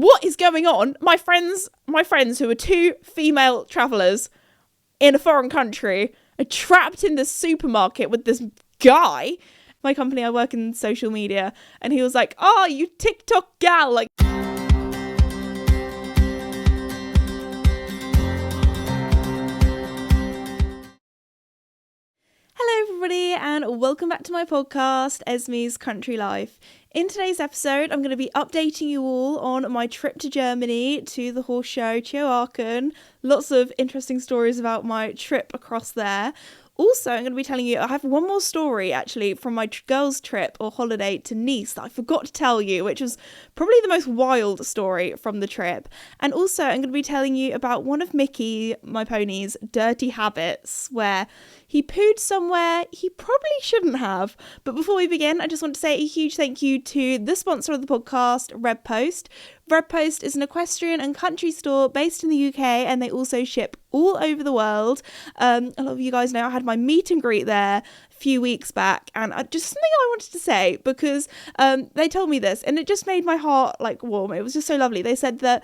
what is going on? My friends who are two female travellers in a foreign country are trapped in this supermarket with this guy. My company, I work in social media, and he was like, "Oh, you TikTok gal, like." Hello everybody, and welcome back to my podcast, Esme's Country Life. In today's episode, I'm going to be updating you all on my trip to Germany to the horse show, Aachen. Lots of interesting stories about my trip across there. Also, I'm going to be telling you, I have one more story actually from my girls' trip or holiday to Nice that I forgot to tell you, which was probably the most wild story from the trip. And also, I'm going to be telling you about one of Mickey, my pony's, dirty habits, where he pooed somewhere he probably shouldn't have. But before we begin, I just want to say a huge thank you to the sponsor of the podcast, Red Post. Red Post is an equestrian and country store based in the UK, and they also ship all over the world. A lot of you guys know I had my meet and greet there a few weeks back, and just something I wanted to say, because they told me this and it just made my heart like warm. It was just so lovely. They said that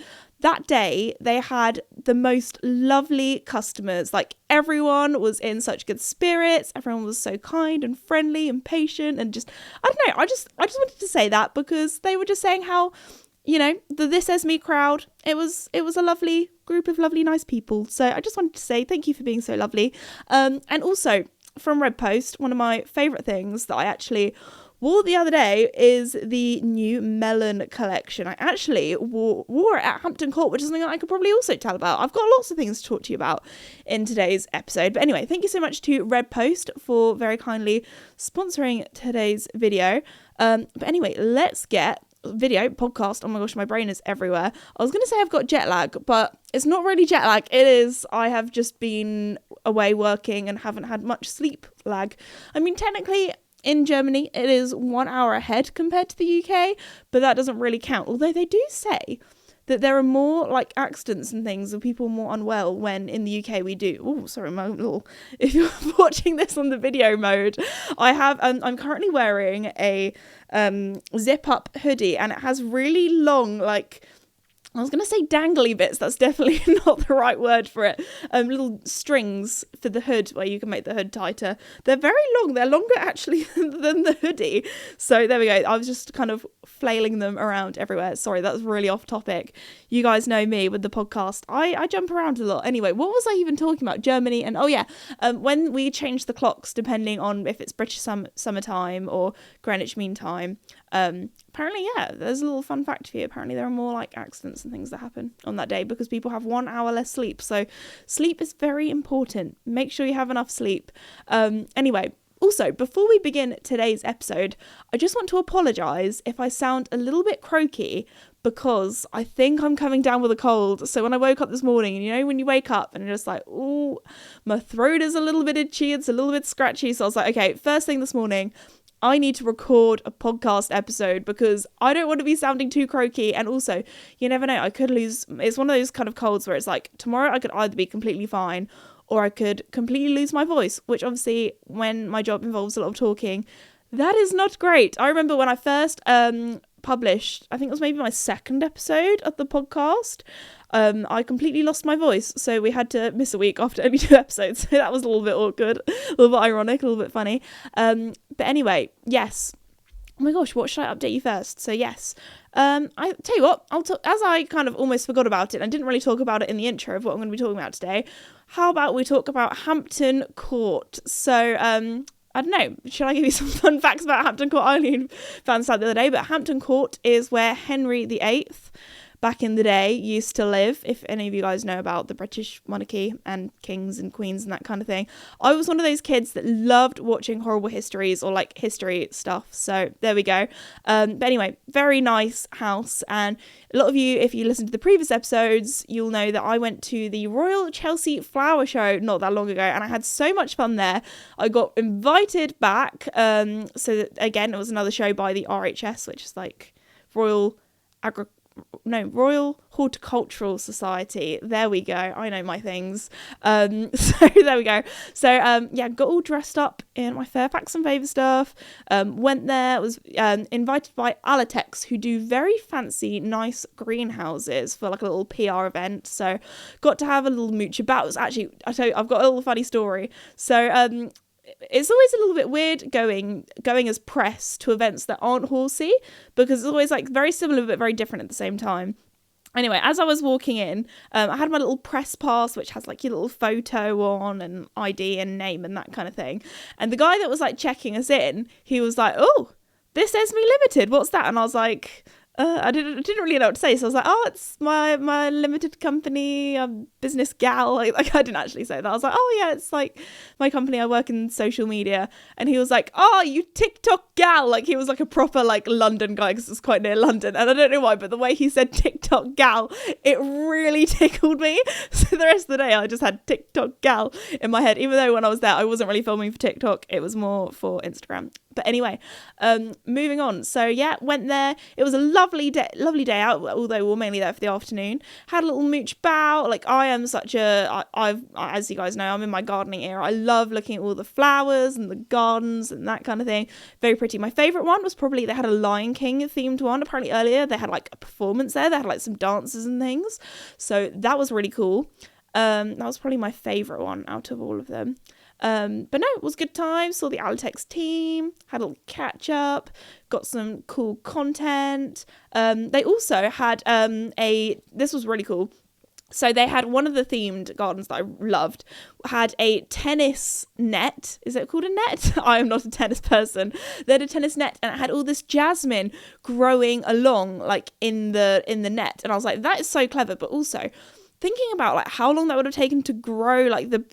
day they had the most lovely customers. Like, everyone was in such good spirits, everyone was so kind and friendly and patient, and just, I don't know, I just wanted to say that, because they were just saying how, you know, the This Esme crowd, it was a lovely group of lovely, nice people. So I just wanted to say thank you for being so lovely. And also, from Red Post, one of my favourite things that I actually wore the other day is the new melon collection. I actually wore it at Hampton Court, which is something that I could probably also tell about. I've got lots of things to talk to you about in today's episode. But anyway, thank you so much to Red Post for very kindly sponsoring today's video. But anyway, let's get podcast. Oh my gosh, my brain is everywhere. I was going to say I've got jet lag, but it's not really jet lag. It is, I have just been away working and haven't had much sleep lag. I mean, technically in Germany it is 1 hour ahead compared to the UK, but that doesn't really count. Although they do say that there are more like accidents and things of people more unwell when in the UK we do. Oh, sorry, my little. If you're watching this on the video mode, I have. I'm currently wearing a zip up hoodie, and it has really long, like, I was going to say dangly bits. That's definitely not the right word for it. Little strings for the hood where you can make the hood tighter. They're very long. They're longer actually than the hoodie. So there we go. I was just kind of flailing them around everywhere. Sorry, that was really off topic. You guys know me with the podcast. I jump around a lot. Anyway, what was I even talking about? Germany. And oh yeah, when we change the clocks, depending on if it's British summertime or Greenwich Mean Time, apparently, yeah, there's a little fun fact for you. Apparently there are more like accidents and things that happen on that day because people have 1 hour less sleep. So sleep is very important. Make sure you have enough sleep. Anyway, also, before we begin today's episode, I just want to apologise if I sound a little bit croaky, because I think I'm coming down with a cold. So when I woke up this morning, and you know when you wake up and you're just like, oh, my throat is a little bit itchy, it's a little bit scratchy. So I was like, okay, first thing this morning, I need to record a podcast episode because I don't want to be sounding too croaky. And also, you never know, I could lose. It's one of those kind of colds where it's like, tomorrow I could either be completely fine or I could completely lose my voice, which obviously when my job involves a lot of talking, that is not great. I remember when I first published, I think it was maybe my second episode of the podcast, I completely lost my voice, so we had to miss a week after only 2 episodes. So that was a little bit awkward, a little bit ironic, a little bit funny. But anyway, yes. Oh my gosh, what should I update you first? So yes, I tell you what, I'll talk, as I kind of almost forgot about it and didn't really talk about it in the intro of what I'm going to be talking about today. How about we talk about Hampton Court? So I don't know, should I give you some fun facts about Hampton Court? I only found this out the other day, but Hampton Court is where Henry VIII back in the day used to live, if any of you guys know about the British monarchy and kings and queens and that kind of thing. I was one of those kids that loved watching horrible histories or like history stuff, so there we go. But anyway, very nice house, and a lot of you, if you listen to the previous episodes, you'll know that I went to the Royal Chelsea Flower Show not that long ago, and I had so much fun there. I got invited back, so that, again, it was another show by the RHS, which is like Royal Royal Horticultural Society. There we go. I know my things. So there we go. So yeah, got all dressed up in my Fairfax and Favour stuff. Went there, was invited by Alatex, who do very fancy, nice greenhouses for like a little PR event. So got to have a little mooch about. It was actually, I tell you, I've got a little funny story. So it's always a little bit weird going as press to events that aren't horsey, because it's always like very similar but very different at the same time. Anyway, as I was walking in, I had my little press pass, which has like your little photo on and ID and name and that kind of thing. And the guy that was like checking us in, he was like, "Oh, this Esme Limited, what's that?" And I was like, I didn't really know what to say, so I was like, "Oh, it's my limited company, business gal." Like I didn't actually say that. I was like, "Oh yeah, it's like my company. I work in social media." And he was like, "Oh, you TikTok gal!" Like he was like a proper like London guy, because it's quite near London. And I don't know why, but the way he said TikTok gal, it really tickled me. So the rest of the day, I just had TikTok gal in my head, even though when I was there, I wasn't really filming for TikTok. It was more for Instagram. But anyway, moving on. So yeah, went there. It was a lovely day out, although we were mainly there for the afternoon. Had a little mooch bout. Like I am as you guys know, I'm in my gardening era. I love looking at all the flowers and the gardens and that kind of thing. Very pretty. My favourite one was probably, they had a Lion King themed one. Apparently earlier they had like a performance there. They had like some dances and things. So that was really cool. That was probably my favourite one out of all of them. But no, it was a good time. Saw the Alatex team, had a little catch up, got some cool content. They also had this was really cool. So they had one of the themed gardens that I loved, had a tennis net. Is it called a net? I am not a tennis person. They had a tennis net, and it had all this jasmine growing along like in the net. And I was like, that is so clever. But also thinking about like how long that would have taken to grow, like the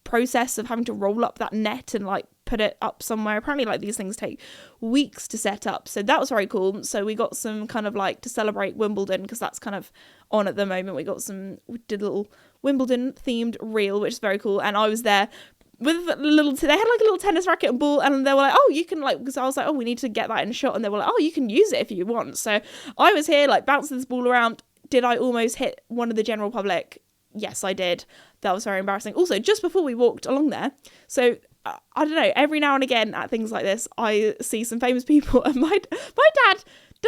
process of having to roll up that net and like put it up somewhere. Apparently like these things take weeks to set up, so that was very cool. So we got some kind of like to celebrate Wimbledon, because that's kind of on at the moment. We did a little Wimbledon themed reel, which is very cool. And I was there with they had like a little tennis racket and ball, and they were like, "Oh, you can like," because I was like, "Oh, we need to get that in shot," and they were like, "Oh, you can use it if you want." So I was here like bouncing this ball around. Did I almost hit one of the general public? Yes, I did. That was very embarrassing. Also, just before we walked along there, so I don't know, every now and again at things like this, I see some famous people, and my dad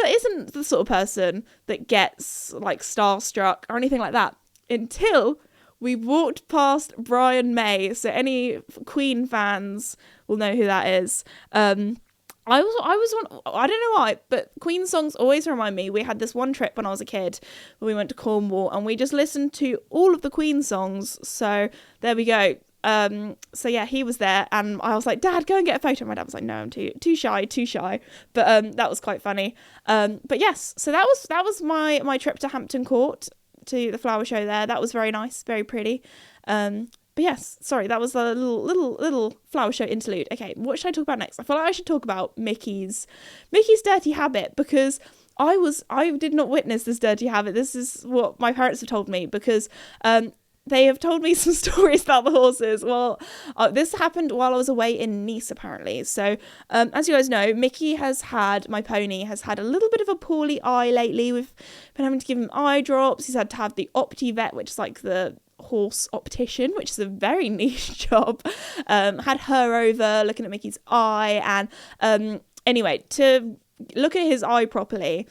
isn't the sort of person that gets like starstruck or anything like that until we walked past Brian May. So any Queen fans will know who that is. I was one, I don't know why, but Queen songs always remind me. We had this one trip when I was a kid where we went to Cornwall, and we just listened to all of the Queen songs. So there we go. So yeah, he was there, and I was like, "Dad, go and get a photo." My dad was like, "No, I'm too shy. But that was quite funny. But yes, so that was my trip to Hampton Court, to the flower show there. That was very nice, very pretty. But yes, sorry, that was a little flower show interlude. Okay, what should I talk about next? I feel like I should talk about Mickey's dirty habit, because I did not witness this dirty habit. This is what my parents have told me, because they have told me some stories about the horses. Well, this happened while I was away in Nice, apparently. So, as you guys know, my pony has had a little bit of a poorly eye lately. We've been having to give him eye drops. He's had to have the Opti-Vet, which is like the horse optician, which is a very niche job. Had her over looking at Mickey's eye, and anyway, to look at his eye properly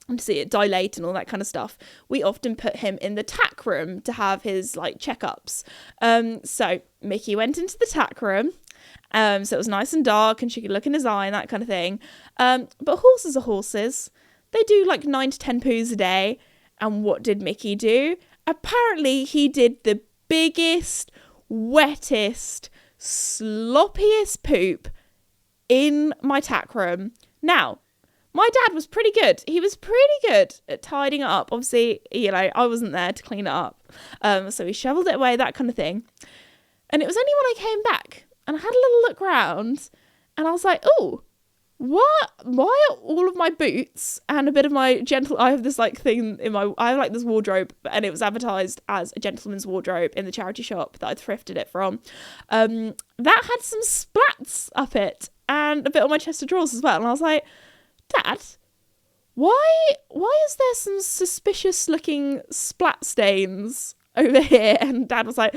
and to see it dilate and all that kind of stuff, we often put him in the tack room to have his like checkups. So Mickey went into the tack room, so it was nice and dark and she could look in his eye and that kind of thing. But horses are horses. They do like 9 to 10 poos a day. And what did Mickey do? Apparently he did the biggest, wettest, sloppiest poop in my tack room. Now, my dad was pretty good. He was pretty good at tidying it up. Obviously, you know, I wasn't there to clean it up. So he shoveled it away, that kind of thing. And it was only when I came back and I had a little look round and I was like, oh, what? Why are all of my boots and a bit of my I have this like thing I have like this wardrobe, and it was advertised as a gentleman's wardrobe in the charity shop that I thrifted it from. That had some splats up it and a bit on my chest of drawers as well. And I was like, Dad, why is there some suspicious looking splat stains over here? And Dad was like,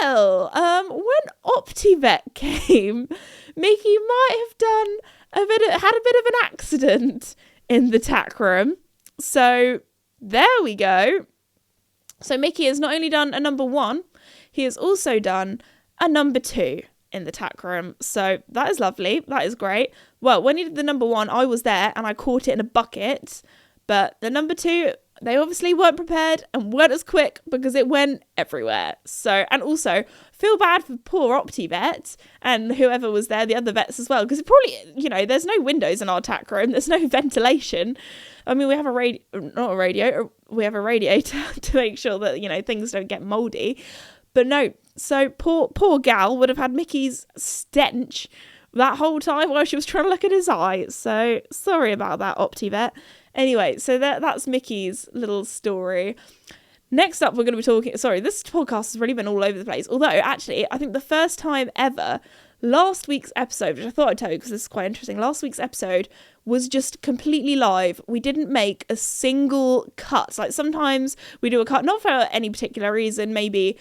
well, when Optivet came, Mickey might have had a bit of an accident in the tack room. So there we go. So Mickey has not only done a number 1, he has also done a number 2 in the tack room. So that is lovely. That is great. Well, when he did the number 1, I was there and I caught it in a bucket. But the number 2, they obviously weren't prepared and weren't as quick because it went everywhere. So, and also feel bad for poor Optivet and whoever was there, the other vets as well, because it probably, there's no windows in our tack room. There's no ventilation. I mean, we have we have a radiator to make sure that, things don't get moldy. But no, so poor gal would have had Mickey's stench that whole time while she was trying to look at his eye. So sorry about that, Optivet. Anyway, so that's Mickey's little story. Next up, we're going to be talking... Sorry, this podcast has really been all over the place. Although, actually, I think the first time ever, last week's episode, which I thought I'd tell you because this is quite interesting, last week's episode was just completely live. We didn't make a single cut. Like, sometimes we do a cut, not for any particular reason. Maybe,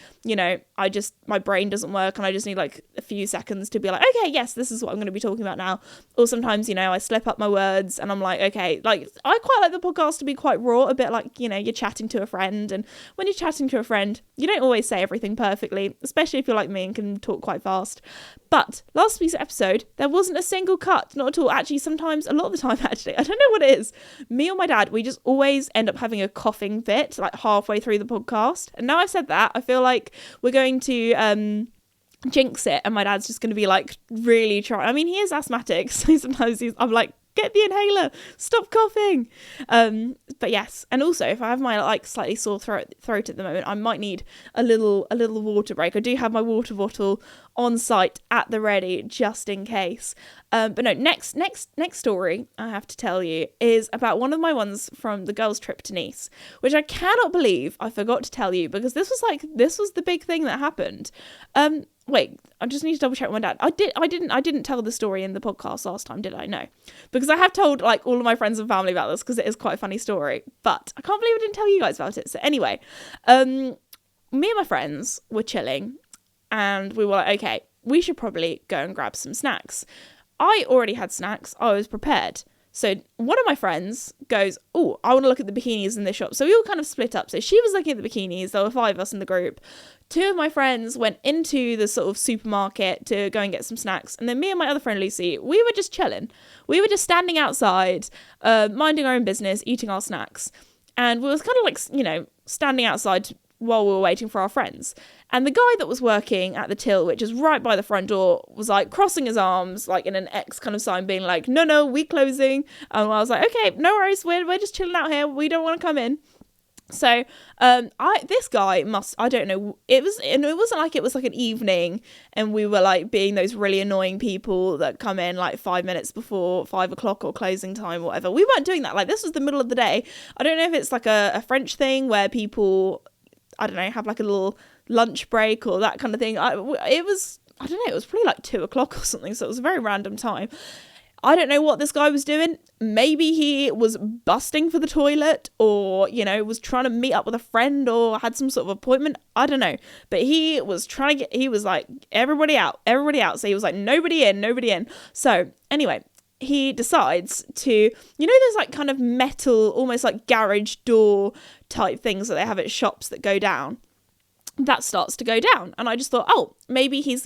my brain doesn't work and I just need like a few seconds to be like, okay, yes, this is what I'm going to be talking about now. Or sometimes, I slip up my words and I'm like, okay, like I quite like the podcast to be quite raw, a bit like, you're chatting to a friend. And when you're chatting to a friend, you don't always say everything perfectly, especially if you're like me and can talk quite fast. But last week's episode, there wasn't a single cut, not at all. Actually, sometimes, a lot of the time, actually, I don't know what it is. Me or my dad, we just always end up having a coughing fit, like halfway through the podcast. And now I've said that, I feel like we're going to jinx it, and my dad's just going to be like really trying. I mean, he is asthmatic, so sometimes I'm like, get the inhaler, stop coughing. But yes, and also if I have my like slightly sore throat at the moment, I might need a little water break. I do have my water bottle on site at the ready just in case. But no, next story I have to tell you is about one of my ones from the girls' trip to Nice, which I cannot believe I forgot to tell you because this was the big thing that happened. Wait, I just need to double check with my dad. I didn't tell the story in the podcast last time, did I? No. Because I have told like all of my friends and family about this because it is quite a funny story. But I can't believe I didn't tell you guys about it. So anyway, me and my friends were chilling and we were like, okay, we should probably go and grab some snacks. I already had snacks. I was prepared. So one of my friends goes, oh, I want to look at the bikinis in this shop. So we all kind of split up. So she was looking at the bikinis. There were 5 of us in the group. 2 of my friends went into the sort of supermarket to go and get some snacks. And then me and my other friend, Lucy, we were just chilling. We were just standing outside, minding our own business, eating our snacks. And we was kind of like, standing outside while we were waiting for our friends. And the guy that was working at the till, which is right by the front door, was like crossing his arms, like in an X kind of sign, being like, no, we closing. And I was like, okay, no worries, we're just chilling out here. We don't want to come in. So, this guy I don't know, it wasn't like it was like an evening and we were like being those really annoying people that come in like 5 minutes before 5 o'clock or closing time or whatever. We weren't doing that. Like, this was the middle of the day. I don't know if it's like a French thing where people, I don't know, have like a little lunch break or that kind of thing. It was probably like 2 o'clock or something. So it was a very random time. I don't know what this guy was doing. Maybe he was busting for the toilet or, was trying to meet up with a friend or had some sort of appointment. I don't know. But he was he was like, everybody out. So he was like, nobody in. So anyway, he decides to, there's like kind of metal, almost like garage door type things that they have at shops that go down. That starts to go down. And I just thought, oh, maybe he's,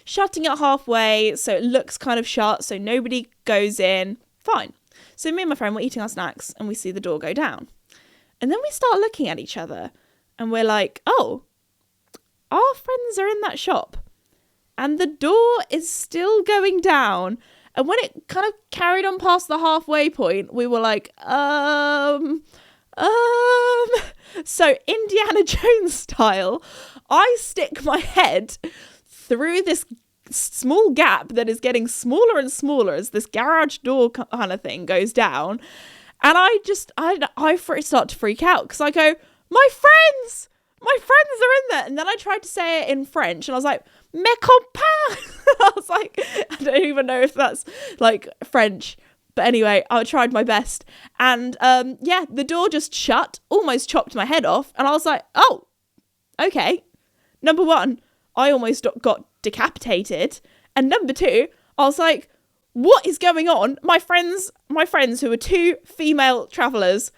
shutting it halfway so it looks kind of shut so nobody goes in. Fine. So me and my friend were eating our snacks and we see the door go down. And then we start looking at each other and we're like, oh, our friends are in that shop and the door is still going down. And when it kind of carried on past the halfway point, we were like, so Indiana Jones style, I stick my head through this small gap that is getting smaller and smaller as this garage door kind of thing goes down. And I start to freak out because I go, my friends are in there. And then I tried to say it in French and I was like, mes copains. I was like, I don't even know if that's like French, But anyway, I tried my best. And the door just shut, almost chopped my head off. And I was like, oh, okay. Number one, I almost got decapitated. And number two, I was like, what is going on? My friends who were two female travellers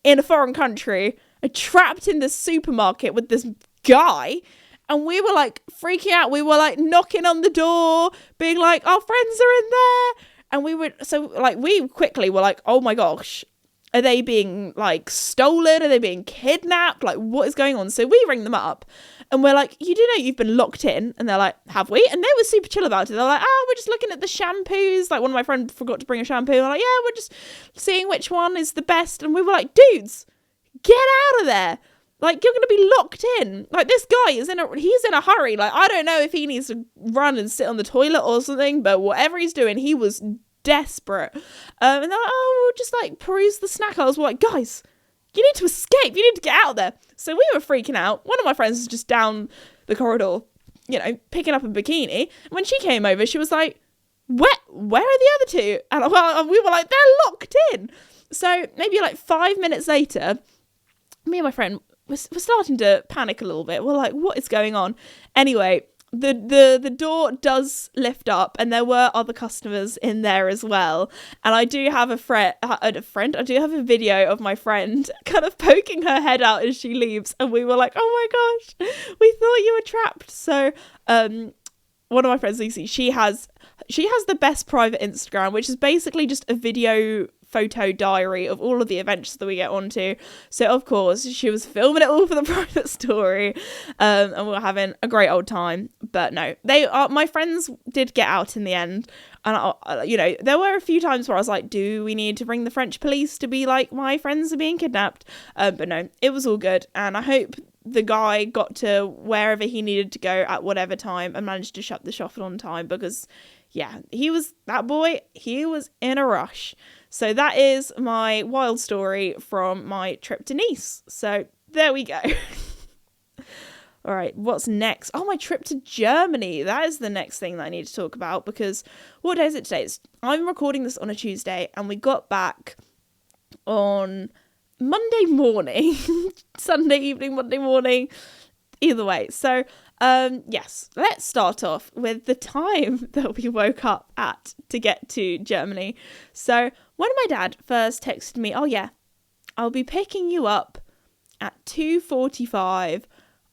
in a foreign country are trapped in this supermarket with this guy. And we were like freaking out. We were like knocking on the door, being like, our friends are in there. And we quickly were like, oh my gosh, are they being like stolen? Are they being kidnapped? Like, what is going on? So we ring them up and we're like, you do know you've been locked in? And they're like, have we? And they were super chill about it. They're like, we're just looking at the shampoos. Like, one of my friends forgot to bring a shampoo. And they're like, yeah, we're just seeing which one is the best. And we were like, dudes, get out of there. Like, you're going to be locked in. Like, this guy he's in a hurry. Like, I don't know if he needs to run and sit on the toilet or something, but whatever he's doing, he was desperate. And they're like, we'll just like peruse the snack. I was like, guys, you need to escape. You need to get out of there. So we were freaking out. One of my friends was just down the corridor, picking up a bikini. And when she came over, she was like, where are the other two? And we were like, they're locked in. So maybe like 5 minutes later, me and my friend, we're starting to panic a little bit. We're like, what is going on? Anyway, the door does lift up and there were other customers in there as well. And I do have I do have a video of my friend kind of poking her head out as she leaves. And we were like, oh my gosh, we thought you were trapped. So one of my friends, Lucy, she has the best private Instagram, which is basically just a video photo diary of all of the adventures that we get onto. So of course she was filming it all for the private story, and we were having a great old time. But no, my friends did get out in the end, and there were a few times where I was like, do we need to ring the French police to be like, my friends are being kidnapped? But no, it was all good, and I hope the guy got to wherever he needed to go at whatever time and managed to shut the shop on time, because he was in a rush. So that is my wild story from my trip to Nice. So there we go. All right, what's next? Oh, my trip to Germany. That is the next thing that I need to talk about, because what day is it today? I'm recording this on a Tuesday and we got back on Monday morning, Sunday evening, Monday morning, either way. So yes, let's start off with the time that we woke up at to get to Germany. So when my dad first texted me, oh yeah, I'll be picking you up at 2:45,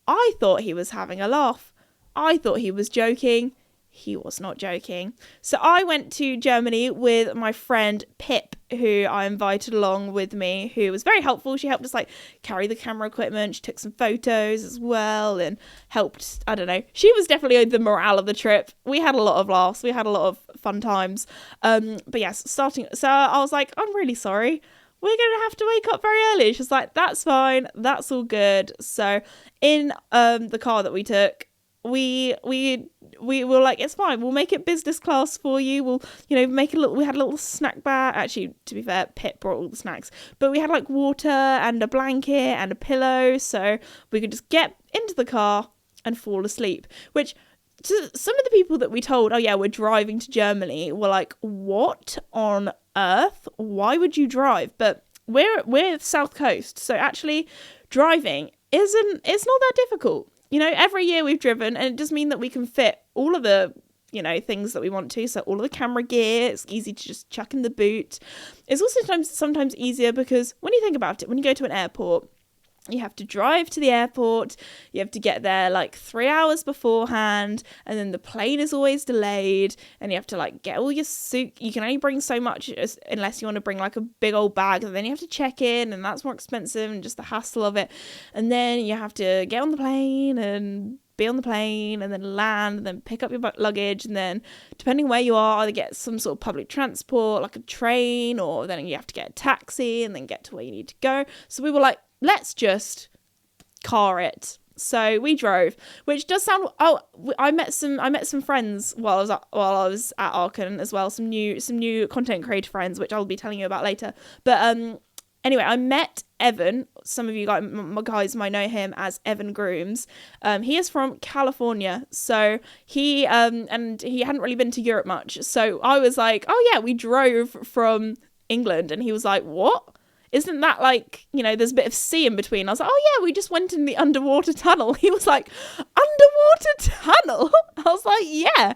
I thought he was having a laugh. I thought he was joking. He was not joking. So I went to Germany with my friend Pip, who I invited along with me, who was very helpful. She helped us like carry the camera equipment. She took some photos as well and helped, I don't know. She was definitely the morale of the trip. We had a lot of laughs. We had a lot of fun times. But yes, so I was like, I'm really sorry. We're going to have to wake up very early. She was like, that's fine. That's all good. So in the car that we took, we were like, it's fine, we'll make it business class for you, we'll we had a little snack bar. Actually, to be fair, Pip brought all the snacks, but we had like water and a blanket and a pillow, so we could just get into the car and fall asleep. Which to some of the people that we told, oh yeah, we're driving to Germany, were like, what on earth, why would you drive? But we're South Coast, so actually driving it's not that difficult. Every year we've driven, and it does mean that we can fit all of the, things that we want to. So all of the camera gear, it's easy to just chuck in the boot. It's also sometimes easier because when you think about it, when you go to an airport, you have to drive to the airport, you have to get there like 3 hours beforehand, and then the plane is always delayed, and you have to like get all your suit. You can only bring so much unless you want to bring like a big old bag, and then you have to check in, and that's more expensive, and just the hassle of it. And then you have to get on the plane and be on the plane and then land and then pick up your luggage, and then depending where you are, either get some sort of public transport like a train, or then you have to get a taxi and then get to where you need to go. So we were like, let's just car it. So we drove, which does sound. Oh, I met some friends while I was at Aachen as well. Some new content creator friends, which I'll be telling you about later. But Anyway, I met Evan. Some of you guys might know him as Evan Grooms. He is from California, so he and he hadn't really been to Europe much. So I was like, oh yeah, we drove from England, and he was like, what? Isn't that like, there's a bit of sea in between? I was like, oh yeah, we just went in the underwater tunnel. He was like, underwater tunnel? I was like, yeah.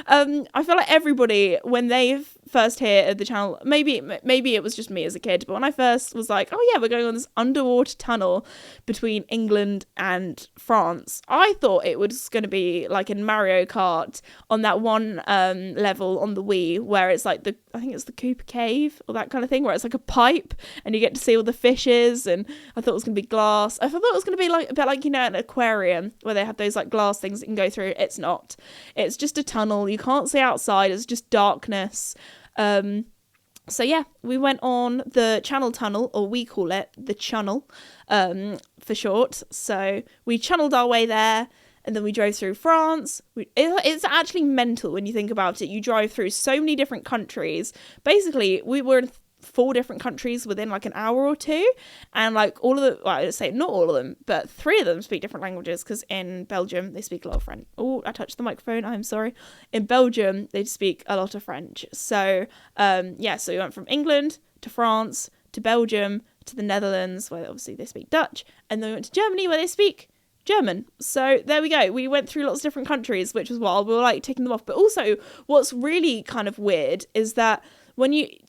I feel like everybody, when they first hear of the channel, maybe it was just me as a kid, but when I first was like, oh yeah, we're going on this underwater tunnel between England and France, I thought it was going to be like in Mario Kart on that one level on the Wii where it's like I think it's the Cooper Cave or that kind of thing, where it's like a pipe and you get to see all the fishes, and I thought it was going to be glass. I thought it was going to be like a bit like, an aquarium where they have those like glass things that you can go through. It's not. It's just a tunnel. You can't see outside. It's just darkness. So yeah, we went on the Channel Tunnel, or we call it the Channel, for short. So we channeled our way there, and then we drove through France. It's actually mental when you think about it. You drive through so many different countries. Basically, we were in 4 different countries within like an hour or two, and like all of the, well, I'd say not all of them, but 3 of them speak different languages, because in Belgium they speak a lot of French. Oh, I touched the microphone, I'm sorry. In Belgium they speak a lot of French. So so we went from England to France to Belgium to the Netherlands, where obviously they speak Dutch, and then we went to Germany, where they speak German. So there we go. We went through lots of different countries, which was wild. We were like ticking them off. But also what's really kind of weird is that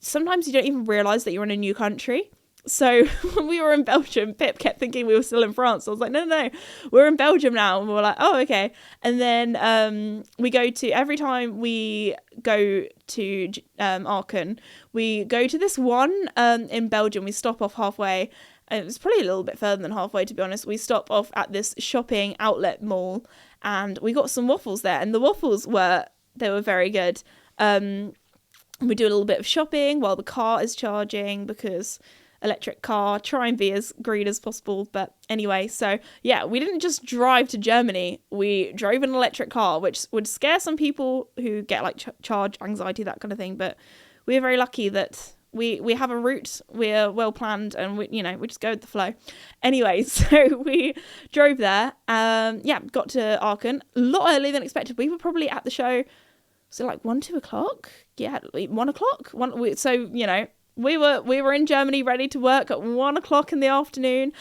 sometimes you don't even realise that you're in a new country. So when we were in Belgium, Pip kept thinking we were still in France. I was like, no, we're in Belgium now. And we were like, oh, okay. And then every time we go to Aachen, we go to this one in Belgium. We stop off halfway. And it was probably a little bit further than halfway, to be honest. We stop off at this shopping outlet mall, and we got some waffles there. And the waffles were very good. We do a little bit of shopping while the car is charging, because electric car, try and be as green as possible. But anyway, so yeah, we didn't just drive to Germany. We drove an electric car, which would scare some people who get like charge anxiety, that kind of thing. But we're very lucky that we have a route, we're well planned, and we just go with the flow. Anyway, so we drove there. Got to Aachen a lot earlier than expected. We were probably at the show, so like 1-2 o'clock. Yeah, 1 o'clock. We were in Germany ready to work at 1 o'clock in the afternoon.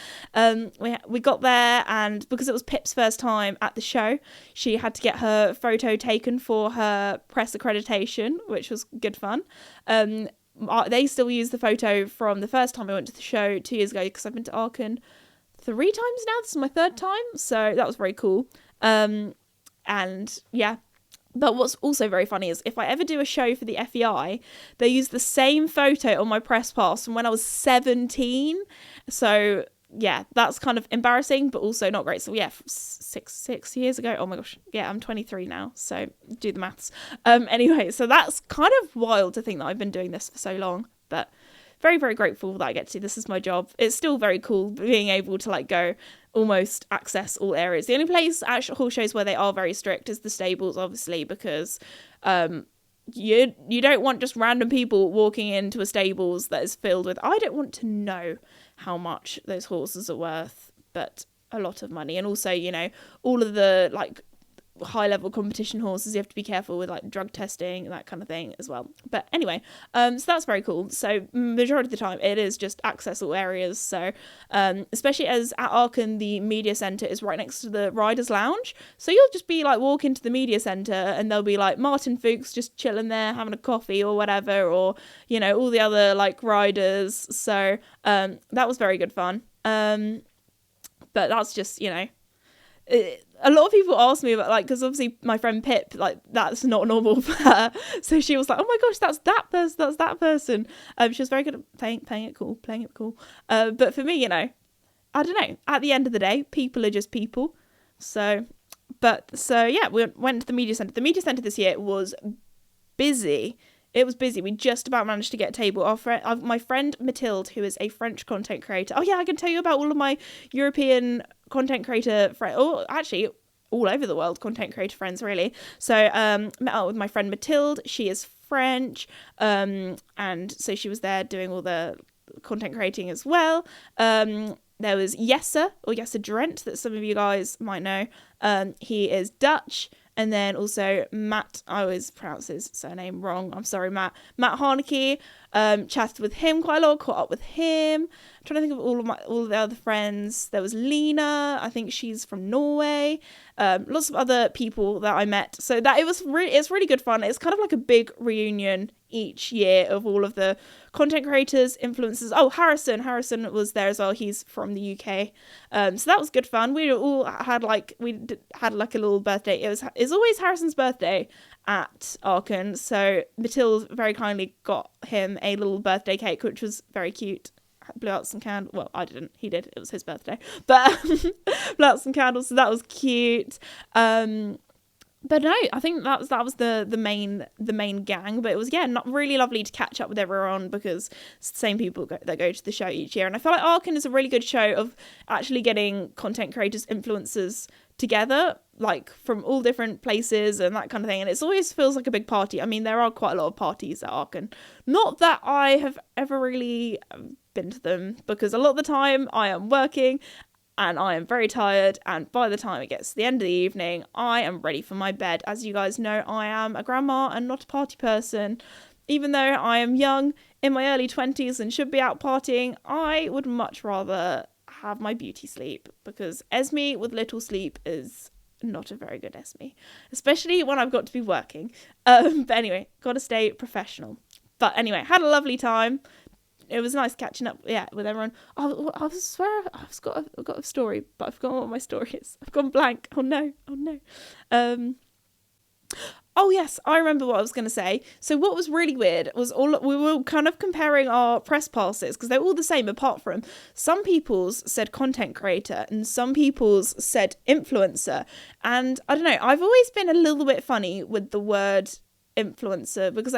We got there, and because it was Pip's first time at the show, she had to get her photo taken for her press accreditation, which was good fun. They still use the photo from the first time I went to the show 2 years ago, because I've been to Aachen 3 times now. This is my 3rd time, so that was very cool. And yeah. But what's also very funny is if I ever do a show for the FEI, they use the same photo on my press pass from when I was 17. So yeah, that's kind of embarrassing, but also not great. So yeah, 6 years ago. Oh my gosh. Yeah, I'm 23 now. So do the maths. Anyway, so that's kind of wild to think that I've been doing this for so long, but very, very grateful that I get to. This is my job. It's still very cool being able to like go almost access all areas. The only place at horse shows where they are very strict is the stables, obviously, because you don't want just random people walking into a stables that is filled with, I don't want to know how much those horses are worth, but a lot of money. And also, all of the like high level competition horses, you have to be careful with like drug testing and that kind of thing as well. But anyway, so that's very cool. So majority of the time it is just accessible areas. So especially as at Aachen, the media center is right next to the riders lounge, so you'll just be like walk into the media center and there'll be like Martin Fuchs just chilling there having a coffee or whatever, or all the other like riders. So that was very good fun. But that's just a lot of people ask me about, like, because obviously my friend Pip, like, that's not normal for her. So she was like, oh my gosh, that's that person. She was very good at playing it cool. But for me, I don't know. At the end of the day, people are just people. So yeah, we went to the media centre. The media centre this year was busy. It was busy. We just about managed to get a table. My friend Mathilde, who is a French content creator. Oh yeah, I can tell you about all of my European content creator friends. Oh, actually, all over the world content creator friends, really. So met up with my friend Mathilde. She is French. And so she was there doing all the content creating as well. There was Jesse, or Jesse Drent, that some of you guys might know. He is Dutch. And then also Matt, I always pronounce his surname wrong. I'm sorry, Matt. Matt Harneke, chatted with him quite a lot, caught up with him. I'm trying to think of all of the other friends. There was Lena, I think she's from Norway. Lots of other people that I met. So that it's really good fun. It's kind of like a big reunion each year of all of the content creators, influencers. Oh, Harrison was there as well. He's from the UK. So that was good fun. We all had like a little birthday. It's always Harrison's birthday at Aachen. So Mathilde very kindly got him a little birthday cake, which was very cute. Blew out some candles. Well, I didn't. He did. It was his birthday. But blew out some candles. So that was cute. But no, I think that was the main gang. But it was, not really lovely to catch up with everyone, because it's the same people that go to the show each year. And I feel like Aachen is a really good show of actually getting content creators, influencers together, like from all different places and that kind of thing. And it always feels like a big party. I mean, there are quite a lot of parties at Aachen. Not that I have ever really been to them, because a lot of the time I am working and I am very tired, and by the time it gets to the end of the evening, I am ready for my bed. As you guys know, I am a grandma and not a party person. Even though I am young, in my early 20s, and should be out partying, I would much rather have my beauty sleep, because Esme with little sleep is not a very good Esme, especially when I've got to be working. But anyway, gotta stay professional. But anyway, had a lovely time. It was nice catching up, with everyone. I swear I've got a story, but I've forgotten what my story is. I've gone blank. Oh no. Oh yes, I remember what I was going to say. So what was really weird was we were kind of comparing our press passes, because they're all the same, apart from some people's said content creator and some people's said influencer. And I don't know, I've always been a little bit funny with the word influencer, because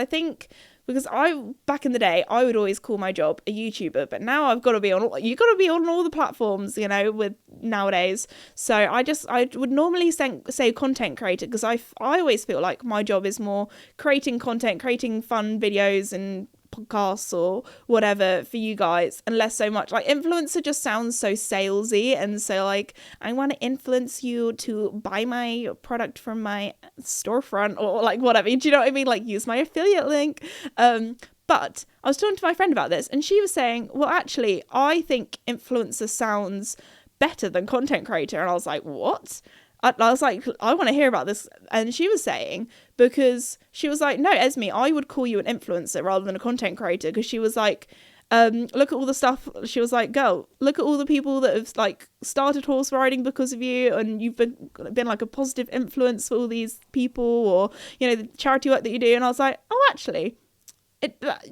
back in the day, I would always call my job a YouTuber, but now you got to be on all the platforms, with nowadays. So I would normally say content creator, because I always feel like my job is more creating content, creating fun videos and podcasts or whatever for you guys, and less so much like influencer. Just sounds so salesy, and so like, I want to influence you to buy my product from my storefront, or like whatever, do you know what I mean, like use my affiliate link. But I was talking to my friend about this, and she was saying, well, actually I think influencer sounds better than content creator. And I was like, what? I was like, I want to hear about this. And she was saying, because she was like, no, Esme, I would call you an influencer rather than a content creator. Because she was like, look at all the stuff. She was like, girl, look at all the people that have like started horse riding because of you, and you've been like a positive influence for all these people, or the charity work that you do. And I was like, oh, actually,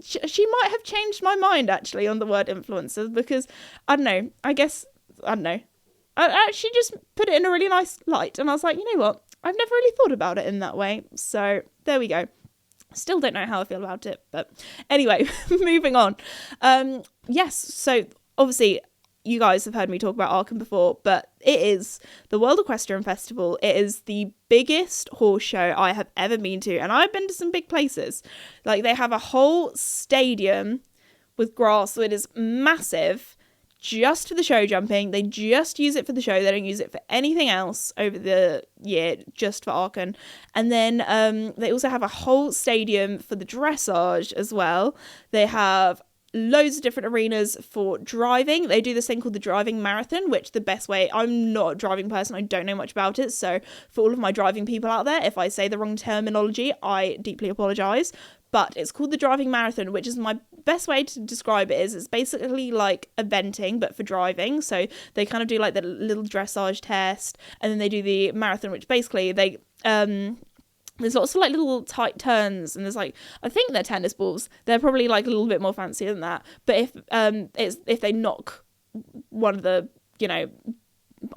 she might have changed my mind actually on the word influencer, because I don't know. She just put it in a really nice light, and I was like, you know what? I've never really thought about it in that way. So there we go. Still don't know how I feel about it, but anyway, moving on. Yes, so obviously you guys have heard me talk about Aachen before, but it is the World Equestrian Festival. It is the biggest horse show I have ever been to, and I've been to some big places. Like, they have a whole stadium with grass, so it is massive, just for the show jumping. They just use it for the show. They don't use it for anything else over the year, just for Aachen. And then they also have a whole stadium for the dressage as well. They have loads of different arenas for driving. They do this thing called the driving marathon, which the best way, I'm not a driving person, I don't know much about it, so for all of my driving people out there, if I say the wrong terminology, I deeply apologise. But it's called the driving marathon, which is my best way to describe it. Is it's basically like eventing, but for driving. So they kind of do like the little dressage test, and then they do the marathon, which basically they there's lots of like little tight turns, and there's like, I think they're tennis balls. They're probably like a little bit more fancy than that. But if they knock one of the,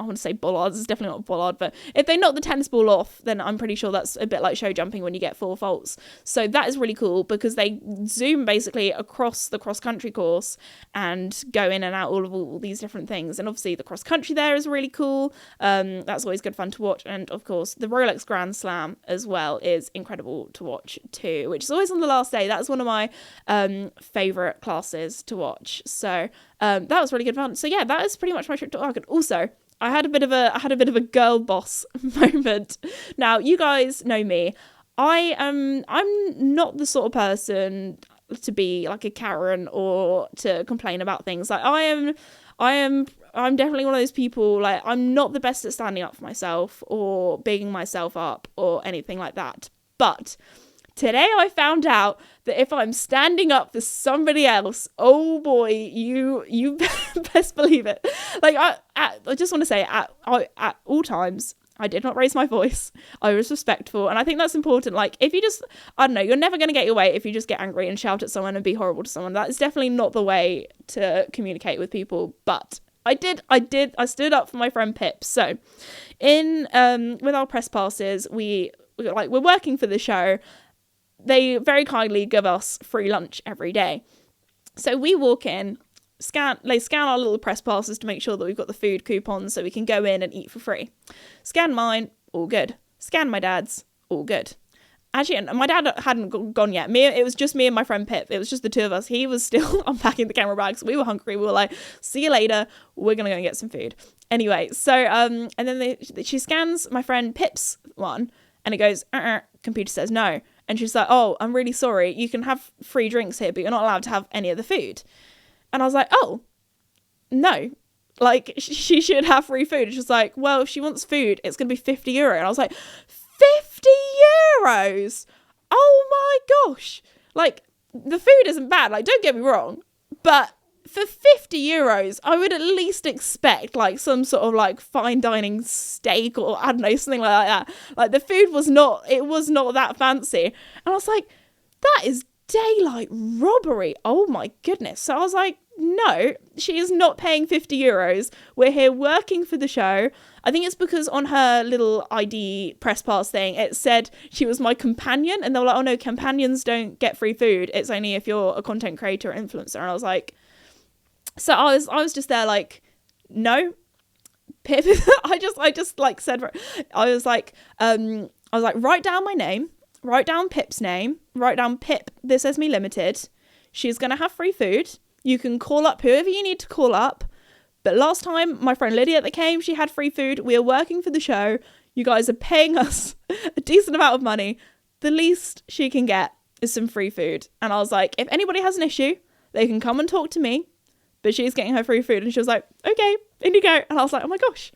I want to say bollards, it's definitely not a bollard, but if they knock the tennis ball off, then I'm pretty sure that's a bit like show jumping when you get 4 faults. So that is really cool because they zoom basically across the cross country course and go in and out all these different things. And obviously the cross country there is really cool. That's always good fun to watch. And of course the Rolex Grand Slam as well is incredible to watch too, which is always on the last day. That's one of my favorite classes to watch. So that was really good fun. So yeah, that is pretty much my trip to Aachen. Also, I had a bit of a girl boss moment. Now, you guys know me. I'm not the sort of person to be like a Karen or to complain about things. Like I'm definitely one of those people, like, I'm not the best at standing up for myself or bigging myself up or anything like that. But today I found out that if I'm standing up for somebody else, oh boy, you best believe it. Like, I just want to say, at all times, I did not raise my voice. I was respectful. And I think that's important. Like, if you just, I don't know, you're never going to get your way if you just get angry and shout at someone and be horrible to someone. That is definitely not the way to communicate with people. But I stood up for my friend Pip. So with our press passes, we're working for the show. They very kindly give us free lunch every day. So we walk in, scan our little press passes to make sure that we've got the food coupons so we can go in and eat for free. Scan mine, all good. Scan my dad's, all good. Actually, my dad hadn't gone yet. It was just me and my friend Pip. It was just the two of us. He was still unpacking the camera bags. We were hungry. We were like, see you later. We're going to go and get some food. Anyway, so, and then she scans my friend Pip's one and it goes, computer says no. And she's like, oh, I'm really sorry. You can have free drinks here, but you're not allowed to have any of the food. And I was like, oh, no. Like, she should have free food. And she's like, well, if she wants food, it's going to be €50. And I was like, €50? Oh my gosh. Like, the food isn't bad. Like, don't get me wrong. But for €50, I would at least expect like some sort of like fine dining steak or I don't know, something like that. Like the food was not that fancy. And I was like, that is daylight robbery. Oh my goodness. So I was like, no, she is not paying €50. We're here working for the show. I think it's because on her little ID press pass thing, it said she was my companion. And they were like, oh no, companions don't get free food. It's only if you're a content creator or influencer. And I was like, so I was just there like, no, Pip. I just like said, I was like, write down my name, write down Pip's name, write down Pip, this Esme Limited. She's going to have free food. You can call up whoever you need to call up. But last time, my friend Lydia that came, she had free food. We are working for the show. You guys are paying us a decent amount of money. The least she can get is some free food. And I was like, if anybody has an issue, they can come and talk to me. But she's getting her free food. And she was like, okay, in you go. And I was like, oh my gosh.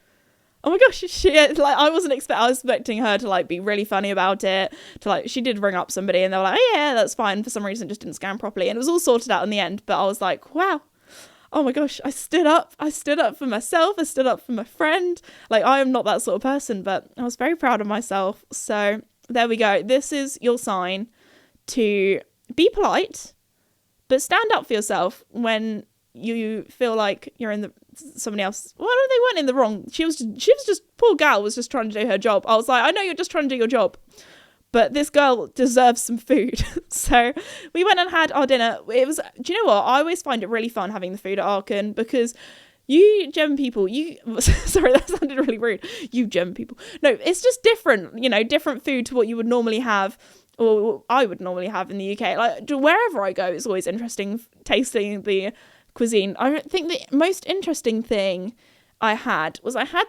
I was expecting her to like be really funny about it. To like, she did ring up somebody and they were like, oh yeah, that's fine. For some reason, it just didn't scan properly. And it was all sorted out in the end. But I was like, wow. Oh my gosh, I stood up for myself. I stood up for my friend. Like, I am not that sort of person, but I was very proud of myself. So there we go. This is your sign to be polite, but stand up for yourself when you feel like you're in somebody else. Well, no, they weren't in the wrong. She was just, poor gal was just trying to do her job. I was like, I know you're just trying to do your job, but this girl deserves some food. So we went and had our dinner. Do you know what? I always find it really fun having the food at Aachen because you German people, sorry, that sounded really rude. You German people. No, it's just different, different food to what you would normally have or I would normally have in the UK. Like wherever I go, it's always interesting tasting the cuisine. I think the most interesting thing I had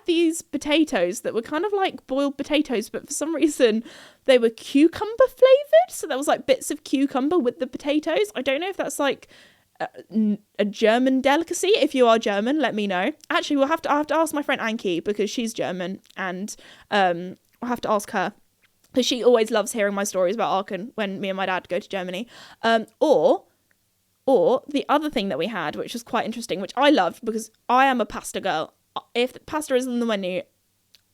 these potatoes that were kind of like boiled potatoes, but for some reason they were cucumber flavored. So there was like bits of cucumber with the potatoes. I don't know if that's like a German delicacy. If you are German, let me know. Actually, I have to ask my friend Anki because she's German, and I'll have to ask her because she always loves hearing my stories about Aachen when me and my dad go to Germany. Or the other thing that we had, which was quite interesting, which I loved because I am a pasta girl. If pasta is on the menu,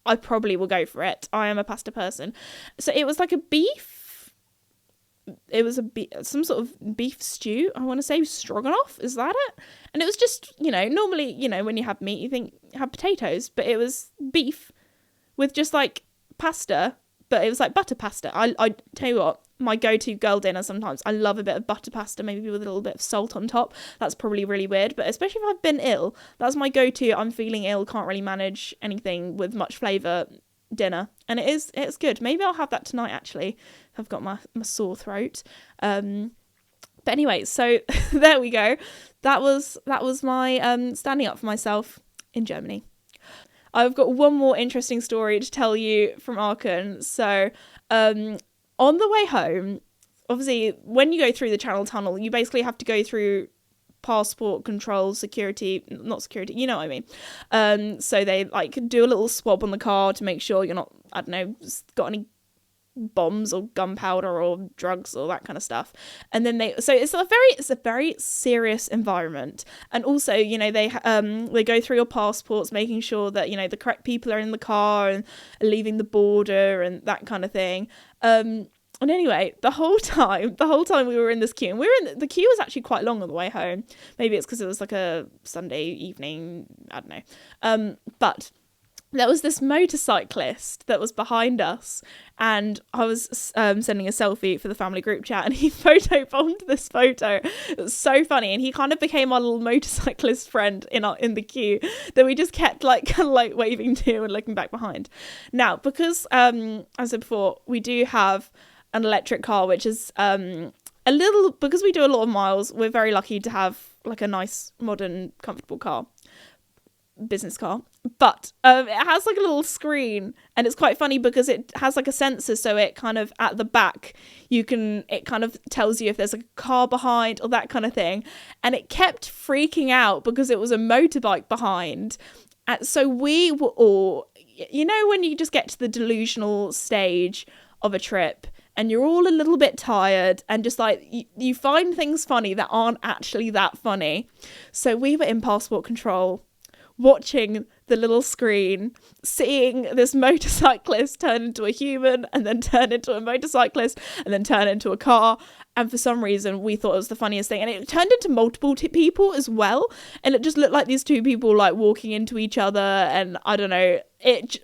I probably will go for it. I am a pasta person. So it was like a beef it was some sort of beef stew. I want to say stroganoff. Is that it? And it was just, normally, when you have meat, you think you have potatoes, but it was beef with just like pasta, but it was like butter pasta. I tell you what, my go-to girl dinner sometimes, I love a bit of butter pasta, maybe with a little bit of salt on top. That's probably really weird, but especially if I've been ill, that's my go-to. I'm feeling ill, can't really manage anything with much flavour dinner, and it's good. Maybe I'll have that tonight, actually. I've got my sore throat. But anyway, so there we go. That was my standing up for myself in Germany. I've got one more interesting story to tell you from Aachen. So on the way home, obviously when you go through the Channel Tunnel, you basically have to go through passport control, not security, you know what I mean. So they like do a little swab on the car to make sure you're not, I don't know, got any bombs or gunpowder or drugs or that kind of stuff. And then it's a very serious environment. And also, they go through your passports, making sure that, the correct people are in the car and are leaving the border and that kind of thing. And anyway, the whole time we were in this queue, and the queue was actually quite long on the way home. Maybe it's because it was like a Sunday evening, I don't know. But there was this motorcyclist that was behind us, and I was sending a selfie for the family group chat, and he photobombed this photo. It was so funny, and he kind of became our little motorcyclist friend in the queue that we just kept like waving to and looking back behind. Now, because as I said before, we do have an electric car, which is because we do a lot of miles, we're very lucky to have like a nice, modern, comfortable car. Business car, but it has like a little screen, and it's quite funny because it has like a sensor, so it kind of at the back it kind of tells you if there's a car behind or that kind of thing. And it kept freaking out because it was a motorbike behind, and so we were all, when you just get to the delusional stage of a trip and you're all a little bit tired and just like you find things funny that aren't actually that funny. So we were in passport control, watching the little screen, seeing this motorcyclist turn into a human and then turn into a motorcyclist and then turn into a car. And for some reason, we thought it was the funniest thing. And it turned into multiple people as well. And it just looked like these two people like walking into each other. And I don't know,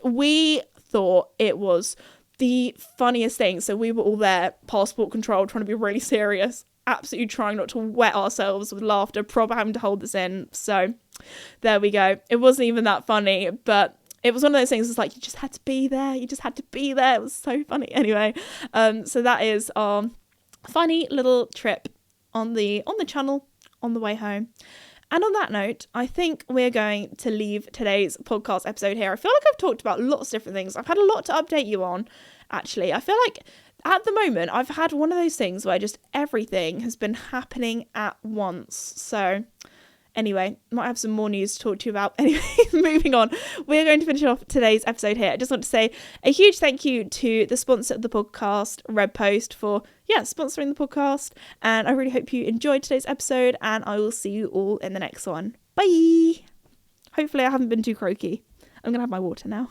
we thought it was the funniest thing. So we were all there, passport control, trying to be really serious, absolutely trying not to wet ourselves with laughter, proper having to hold this in. So there we go. It wasn't even that funny, but it was one of those things. It's like you just had to be there. It was so funny. Anyway, so that is our funny little trip on the channel on the way home. And on that note, I think we're going to leave today's podcast episode here. I feel like I've talked about lots of different things. I've had a lot to update you on, actually. I feel like at the moment, I've had one of those things where just everything has been happening at once. So anyway, might have some more news to talk to you about. Anyway, moving on. We're going to finish off today's episode here. I just want to say a huge thank you to the sponsor of the podcast, Red Post, for sponsoring the podcast. And I really hope you enjoyed today's episode, and I will see you all in the next one. Bye! Hopefully I haven't been too croaky. I'm going to have my water now.